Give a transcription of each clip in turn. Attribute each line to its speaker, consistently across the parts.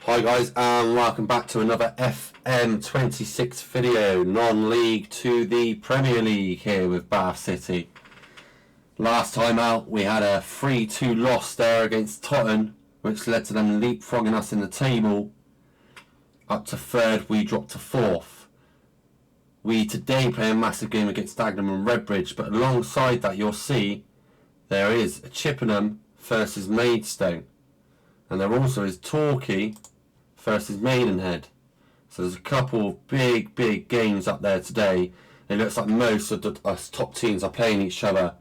Speaker 1: Hi guys, and welcome back to another FM26 video, non-league to the Premier League here with Bath City. Last time out we had a 3-2 loss there against Tottenham, which led to them leapfrogging us in the table. Up to third, we dropped to fourth. We today play a massive game against Dagenham and Redbridge, but alongside that you'll see there is a Chippenham versus Maidstone. And there also is Torquay versus Maidenhead. So there's a couple of big games up there today. It looks like most of us top teams are playing each other.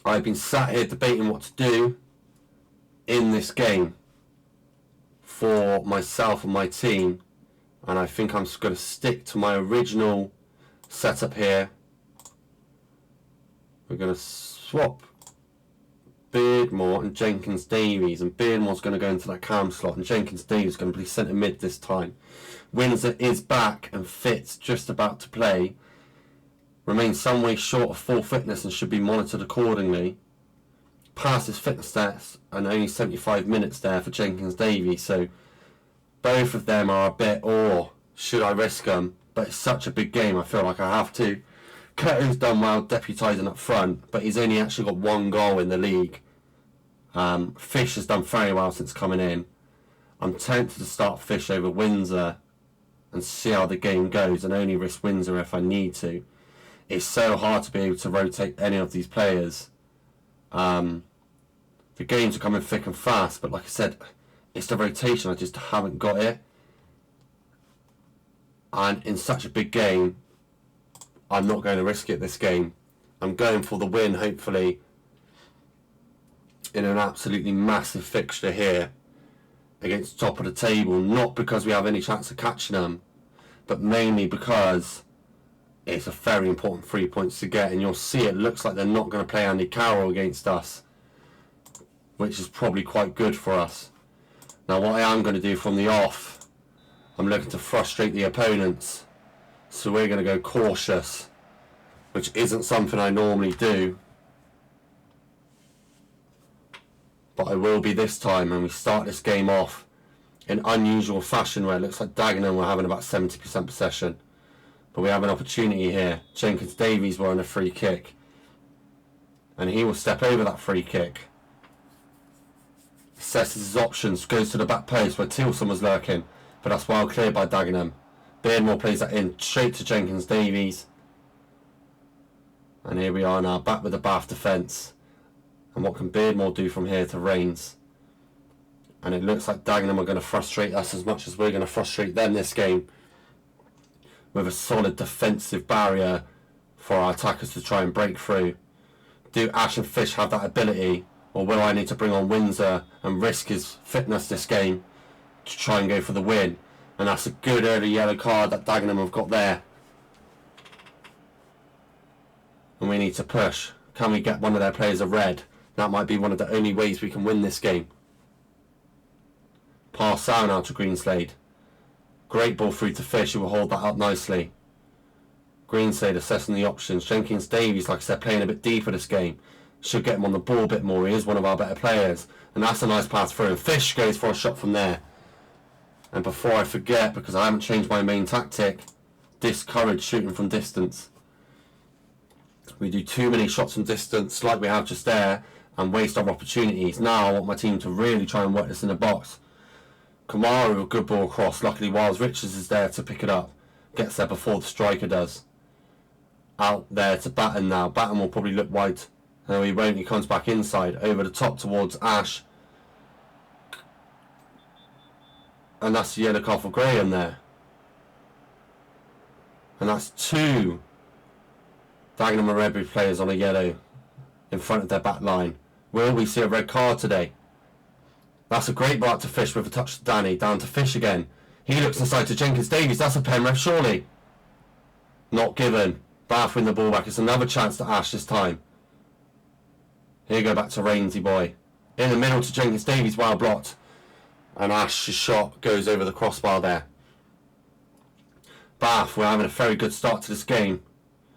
Speaker 1: I've been sat here debating what to do in this game for myself and my team, and I think I'm just going to stick to my original setup here. We're going to swap Beardmore and Jenkins Davies, and Beardmore's going to go into that cam slot and Jenkins Davies is going to be centre mid this time. Windsor is back and fit, just about to play. Remains some way short of full fitness and should be monitored accordingly. Past his fitness stats and only 75 minutes there for Jenkins Davies, so both of them are a bit, should I risk them? But it's such a big game, I feel like I have to. Curtin's done well deputising up front, but he's only actually got one goal in the league. Fish has done very well since coming in. I'm tempted to start Fish over Windsor and see how the game goes, and only risk Windsor if I need to. It's so hard to be able to rotate any of these players. The games are coming thick and fast, but like I said, it's the rotation, I just haven't got it. And in such a big game, I'm not going to risk it this game. I'm going for the win, hopefully, in an absolutely massive fixture here against top of the table. Not because we have any chance of catching them, but mainly because it's a very important 3 points to get. And you'll see it looks like they're not going to play Andy Carroll against us, which is probably quite good for us. Now what I am going to do from the off, I'm looking to frustrate the opponents. So we're going to go cautious, which isn't something I normally do, but I will be this time. And we start this game off in unusual fashion where it looks like Dagenham were having about 70% possession, but we have an opportunity here. Jenkins Davies were on a free kick, and he will step over that free kick, assesses his options, goes to the back post where Tilson was lurking, but that's well cleared by Dagenham. Beardmore plays that in straight to Jenkins Davies. And here we are now, back with the Bath defence. And what can Beardmore do from here to Reigns? And it looks like Dagenham are going to frustrate us as much as we're going to frustrate them this game, with a solid defensive barrier for our attackers to try and break through. Do Ash and Fish have that ability, or will I need to bring on Windsor and risk his fitness this game to try and go for the win? And that's a good early yellow card that Dagenham have got there. And we need to push. Can we get one of their players a red? That might be one of the only ways we can win this game. Pass out now to Greenslade. Great ball through to Fish, who will hold that up nicely. Greenslade assessing the options. Jenkins Davies, like I said, playing a bit deeper this game. Should get him on the ball a bit more. He is one of our better players. And that's a nice pass through. And Fish goes for a shot from there. And before I forget, because I haven't changed my main tactic, discourage shooting from distance. We do too many shots from distance like we have just there and waste our opportunities. Now I want my team to really try and work this in the box. Kamaru, a good ball across. Luckily Wiles Richards is there to pick it up. Gets there before the striker does. Out there to Batten now. Batten will probably look wide. No, he won't. He comes back inside. Over the top towards Ash. And that's the yellow card for Graham there. And that's two Dagenham and Redbridge players on a yellow in front of their back line. Will we see a red card today? That's a great ball out to Fish with a touch to Danny. Down to Fish again. He looks inside to Jenkins Davies. That's a pen ref, surely. Not given. Bath win the ball back. It's another chance to Ash this time. Here you go back to Rainsy boy. In the middle to Jenkins Davies, well blocked. And Ash's shot goes over the crossbar there. Bath, we're having a very good start to this game.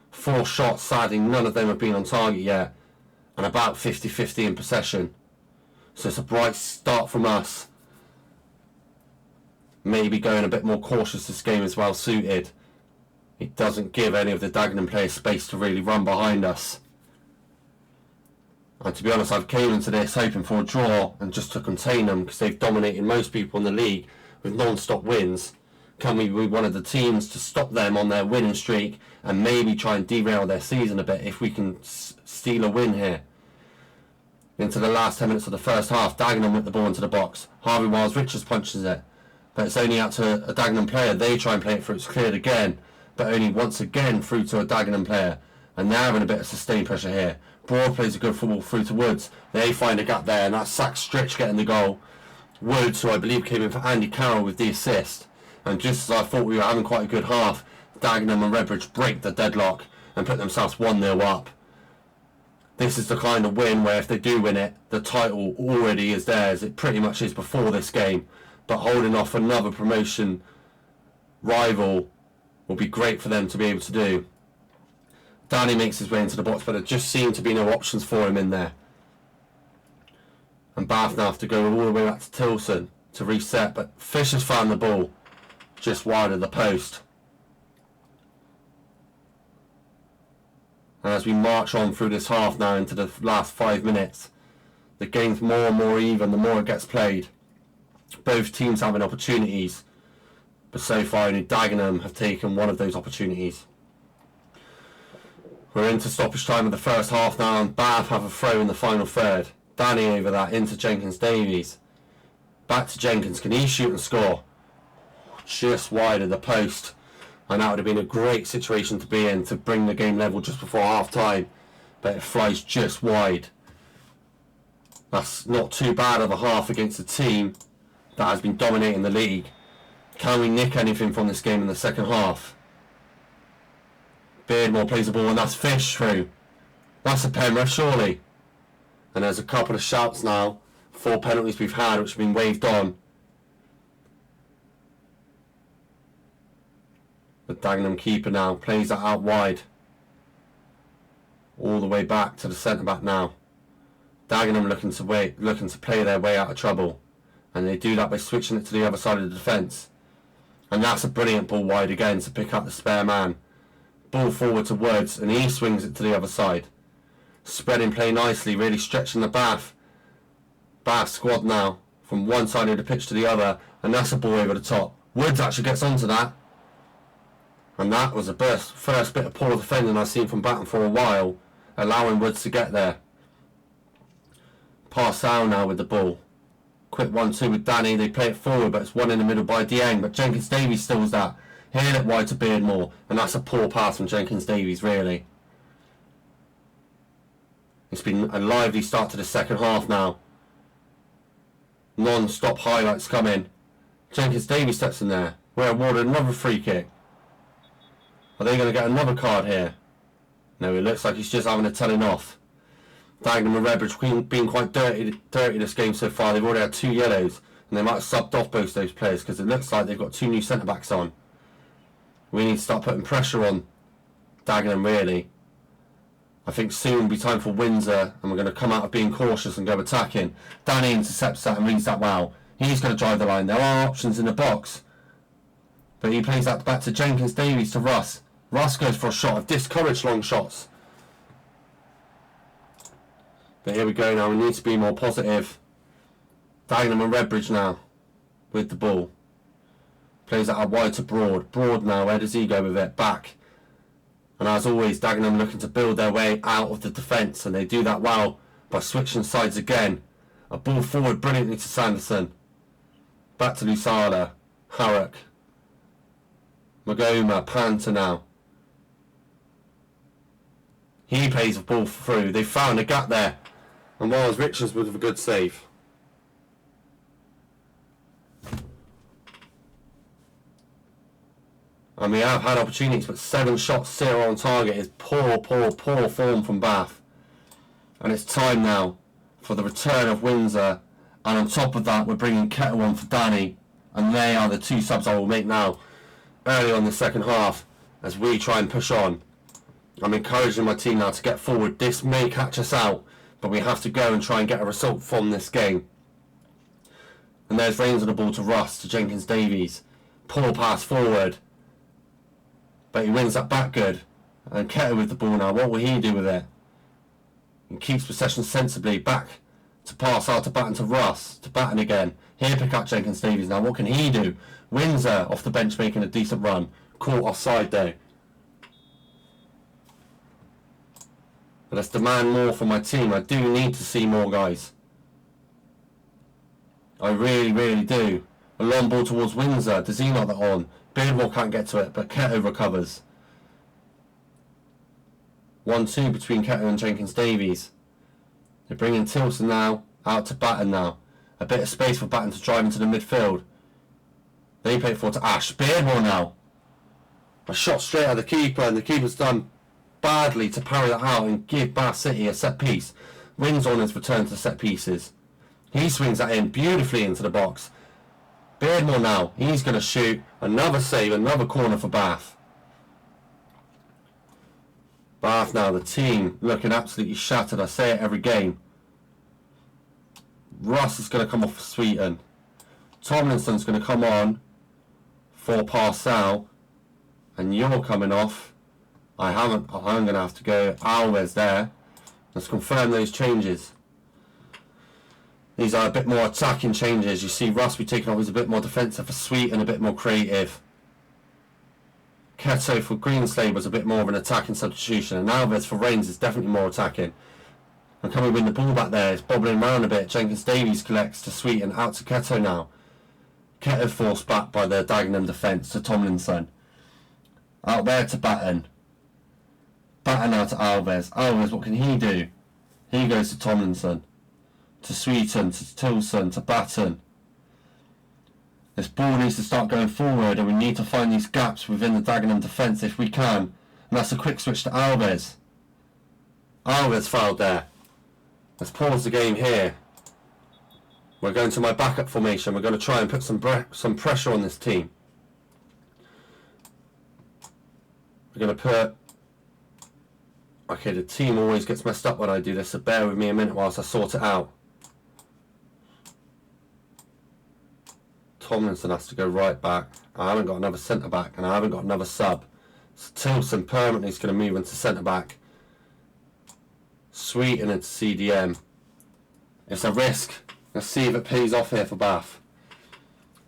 Speaker 1: 4 shots, sadly none of them have been on target yet. And about 50-50 in possession. So it's a bright start from us. maybe going a bit more cautious this game is well suited. It doesn't give any of the Dagenham players space to really run behind us. And to be honest, I've came into this hoping for a draw and just to contain them, because they've dominated most people in the league with non-stop wins. Can we be one of the teams to stop them on their winning streak and maybe try and derail their season a bit if we can steal a win here? Into the last 10 minutes of the first half, Dagenham with the ball into the box. Harvey Wiles-Richards punches it, but it's only out to a Dagenham player. They try and play it through, it's cleared again, but only once again through to a Dagenham player. And they're having a bit of sustained pressure here. Broad plays a good football through to Woods. They find a gap there, and that's Sack Stritch getting the goal. Woods, who I believe came in for Andy Carroll, with the assist. And just as I thought we were having quite a good half, Dagenham and Redbridge break the deadlock and put themselves 1-0 up. This is the kind of win where if they do win it, the title already is theirs. It pretty much is before this game. But holding off another promotion rival will be great for them to be able to do. Danny makes his way into the box, but there just seem to be no options for him in there. And Bath now have to go all the way back to Tilson to reset, but Fish has found the ball just wide of the post. And as we march on through this half now into the last 5 minutes, the game's more and more even the more it gets played. Both teams having opportunities, but so far only Dagenham have taken one of those opportunities. We're into stoppage time of the first half now, and Bath have a throw in the final third. Danny over that into Jenkins-Davies. Back to Jenkins. Can he shoot and score? Just wide of the post. And that would have been a great situation to be in to bring the game level just before half time. But it flies just wide. That's not too bad of a half against a team that has been dominating the league. Can we nick anything from this game in the second half? Beardmore plays the ball, and that's Fish through. That's a Penrith, surely. And there's a couple of shouts now. 4 penalties we've had which have been waved on. The Dagenham keeper now plays that out wide. All the way back to the centre back now. Dagenham looking to play their way out of trouble. And they do that by switching it to the other side of the defence. And that's a brilliant ball wide again to pick up the spare man. Ball forward to Woods, and he swings it to the other side. Spreading play nicely, really stretching the Bath squad now from one side of the pitch to the other, and that's a ball over the top. Woods actually gets onto that, and that was the first bit of poor defending I've seen from Batten for a while, allowing Woods to get there. Parcell now with the ball. Quick 1-2 with Danny. They play it forward, but it's one in the middle by Dieng, but Jenkins-Davies stills that. Hit it wide to Beardmore, and that's a poor pass from Jenkins-Davies, really. It's been a lively start to the second half now. Non-stop highlights coming. Jenkins-Davies steps in there. We're awarded another free kick. Are they going to get another card here? No, it looks like he's just having a telling off. Dagenham and Redbridge been quite dirty this game so far. They've already had 2 yellows, and they might have subbed off both those players because it looks like they've got 2 new centre-backs on. We need to start putting pressure on Dagenham, really. I think soon will be time for Windsor, and we're going to come out of being cautious and go attacking. Danny intercepts that and reads that well. He's going to drive the line. There are options in the box, but he plays that back to Jenkins-Davies to Russ. Russ goes for a shot. I've discouraged long shots. But here we go now. We need to be more positive. Dagenham and Redbridge now with the ball. Plays that out wide to Broad. Broad now, where does he go with it? Back. And as always, Dagenham looking to build their way out of the defence, and they do that well by switching sides again. A ball forward brilliantly to Sanderson. Back to Lusala. Harrock. Magoma. Panta now. He plays the ball through. They found a gap there. And Wiles-Richards with a good save. And we have had opportunities, but 7 shots, 0 on target is poor form from Bath. And it's time now for the return of Windsor. And on top of that, we're bringing Kettle on for Danny. And they are the 2 subs I will make now, early on the second half, as we try and push on. I'm encouraging my team now to get forward. This may catch us out, but we have to go and try and get a result from this game. And there's Rains on the ball to Russ, to Jenkins Davies. Poor pass forward. But he wins that back good. And Keto with the ball now. What will he do with it? He keeps possession sensibly. Back to pass out to Batten to Russ. To Batten again. Here pick up Jenkins Davies now. What can he do? Windsor off the bench making a decent run. Caught offside though. But let's demand more from my team. I do need to see more, guys. I really, really do. A long ball towards Windsor. Does he not that on? Beardmore can't get to it, but Keto recovers. 1-2 between Keto and Jenkins Davies. They're bringing Tilson now out to Batten now. A bit of space for Batten to drive into the midfield. They play it forward to Ash. Beardmore now. A shot straight at the keeper, and the keeper's done badly to parry that out and give Bath City a set piece. Wins on his return to set pieces. He swings that in beautifully into the box. Beardmore now. He's going to shoot. Another save, another corner for Bath. Bath now, the team looking absolutely shattered. I say it every game. Russ is going to come off for Sweeton. Tomlinson's going to come on for Parcell. And you're coming off. I'm going to have to go. Alves there. Let's confirm those changes. These are a bit more attacking changes. You see Russ be taken off. He's a bit more defensive for Sweet and a bit more creative. Keto for Greenslade was a bit more of an attacking substitution. And Alves for Reigns is definitely more attacking. And can we win the ball back there? It's bobbling around a bit. Jenkins Davies collects to Sweet and out to Keto now. Keto forced back by the Dagenham defence to Tomlinson. Out there to Batten. Batten out to Alves. Alves, what can he do? He goes to Tomlinson. To Sweeton, to Tilson, to Batten. This ball needs to start going forward, and we need to find these gaps within the Dagenham defence if we can. And that's a quick switch to Alves. Alves fouled there. Let's pause the game here. We're going to my backup formation. We're going to try and put some pressure on this team. We're going to put... Okay, the team always gets messed up when I do this, so bear with me a minute whilst I sort it out. Tomlinson has to go right back. I haven't got another centre back, and I haven't got another sub. So Tilson permanently is going to move into centre back. Sweeten into CDM. It's a risk. Let's see if it pays off here for Bath.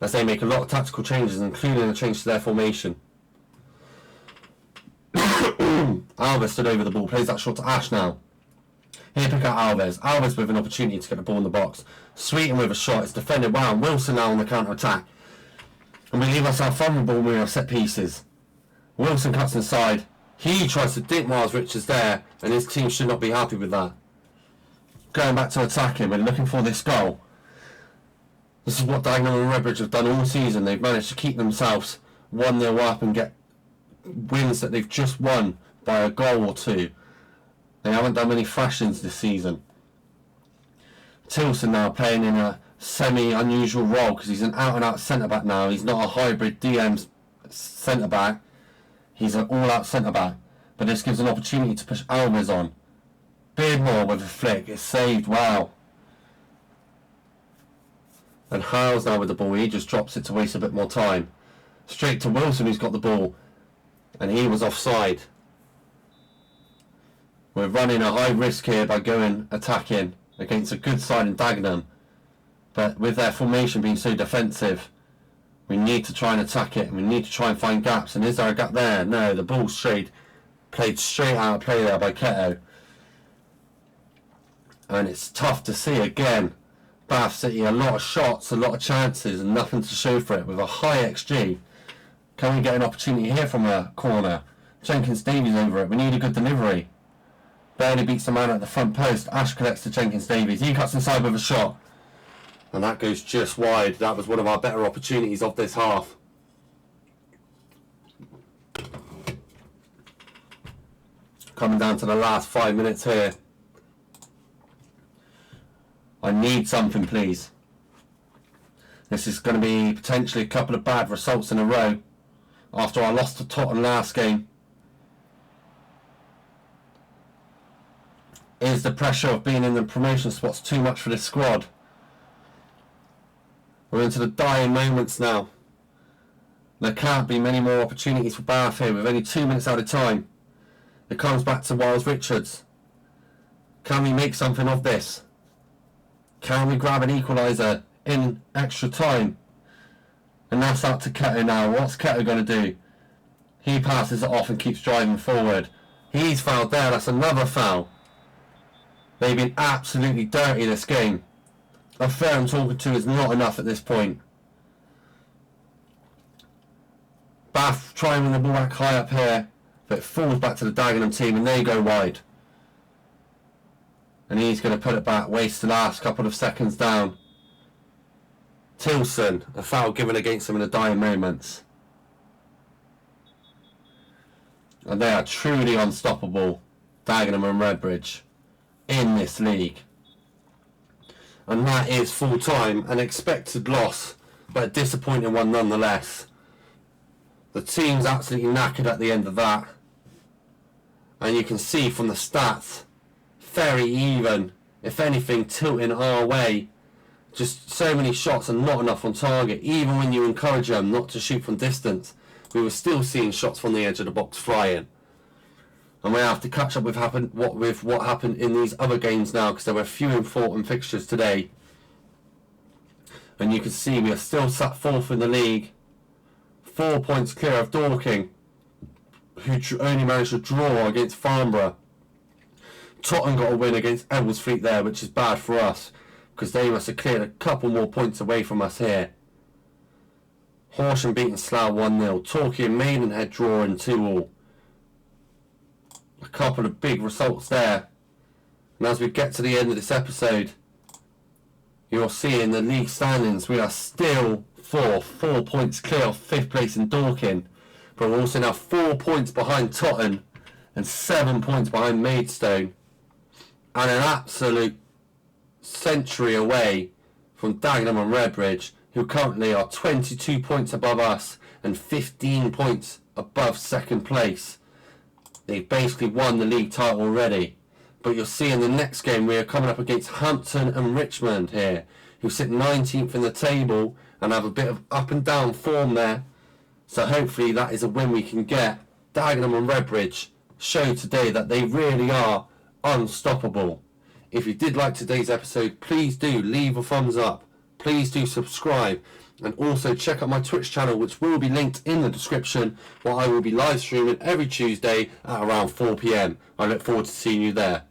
Speaker 1: As they make a lot of tactical changes, including a change to their formation. Alves stood over the ball, plays that shot to Ash now. Here pick out Alves. Alves with an opportunity to get the ball in the box. Sweeten with a shot, it's defended well, and Wilson now on the counter-attack. And we leave ourselves vulnerable when we have set pieces. Wilson cuts inside. He tries to dip Miles Richards there, and his team should not be happy with that. Going back to attacking, we're looking for this goal. This is what Dagenham and Redbridge have done all season. They've managed to keep themselves 1-0 up and get wins that they've just won by a goal or two. They haven't done many thrashings this season. Tilson now playing in a semi-unusual role because he's an out-and-out centre-back now. He's not a hybrid DM centre-back. He's an all-out centre-back. But this gives an opportunity to push Alves on. Beardmore with a flick. It's saved. Wow. And Howes now with the ball. He just drops it to waste a bit more time. Straight to Wilson, who's got the ball. And he was offside. We're running a high risk here by going attacking against a good side in Dagenham. But with their formation being so defensive, we need to try and attack it. And we need to try and find gaps. And is there a gap there? No, the ball's played straight out of play there by Keto. And it's tough to see again. Bath City, a lot of shots, a lot of chances, and nothing to show for it with a high XG. Can we get an opportunity here from a corner? Jenkins Davies over it. We need a good delivery. Barely beats the man at the front post. Ash collects to Jenkins Davies. He cuts inside with a shot. And that goes just wide. That was one of our better opportunities of this half. Coming down to the last 5 minutes here. I need something, please. This is going to be potentially a couple of bad results in a row after I lost to Tottenham last game. Is the pressure of being in the promotion spots too much for this squad? We're into the dying moments now. There can't be many more opportunities for Bath here with only 2 minutes out of time. It comes back to Wiles Richards. Can we make something of this? Can we grab an equaliser in extra time? And that's up to Keto now. What's Keto going to do? He passes it off and keeps driving forward. He's fouled there. That's another foul. They've been absolutely dirty this game. A firm talking to is not enough at this point. Bath try and win the ball back high up here, but it falls back to the Dagenham team and they go wide. And he's going to put it back, waste the last couple of seconds down. Tilson, a foul given against him in the dying moments. And they are truly unstoppable, Dagenham and Redbridge, in this league. And that is full time, an expected loss, but a disappointing one nonetheless. The team's absolutely knackered at the end of that. And you can see from the stats, very even, if anything tilting our way. Just so many shots and not enough on target. Even when you encourage them not to shoot from distance, we were still seeing shots from the edge of the box flying. And we have to catch up with what happened in these other games now, because there were few important fixtures today. And you can see we are still sat fourth in the league, 4 points clear of Dorking, who only managed to draw against Farnborough. Tottenham got a win against Edwardsfleet there, which is bad for us, because they must have cleared a couple more points away from us here. Horsham beating Slough 1-0. Torquay and Maidenhead drawing 2-2. A couple of big results there. And as we get to the end of this episode, you'll see in the league standings we are still fourth, 4 points clear of 5th place in Dorking, but we're also now 4 points behind Tottenham and 7 points behind Maidstone, and an absolute century away from Dagenham and Redbridge, who currently are 22 points above us and 15 points above second place. They've basically won the league title already. But you'll see in the next game we are coming up against Hampton and Richmond here, who sit 19th in the table and have a bit of up and down form there. So hopefully that is a win we can get. Dagenham and Redbridge show today that they really are unstoppable. If you did like today's episode, please do leave a thumbs up. Please do subscribe. And also check out my Twitch channel, which will be linked in the description, where I will be live streaming every Tuesday at around 4 PM. I look forward to seeing you there.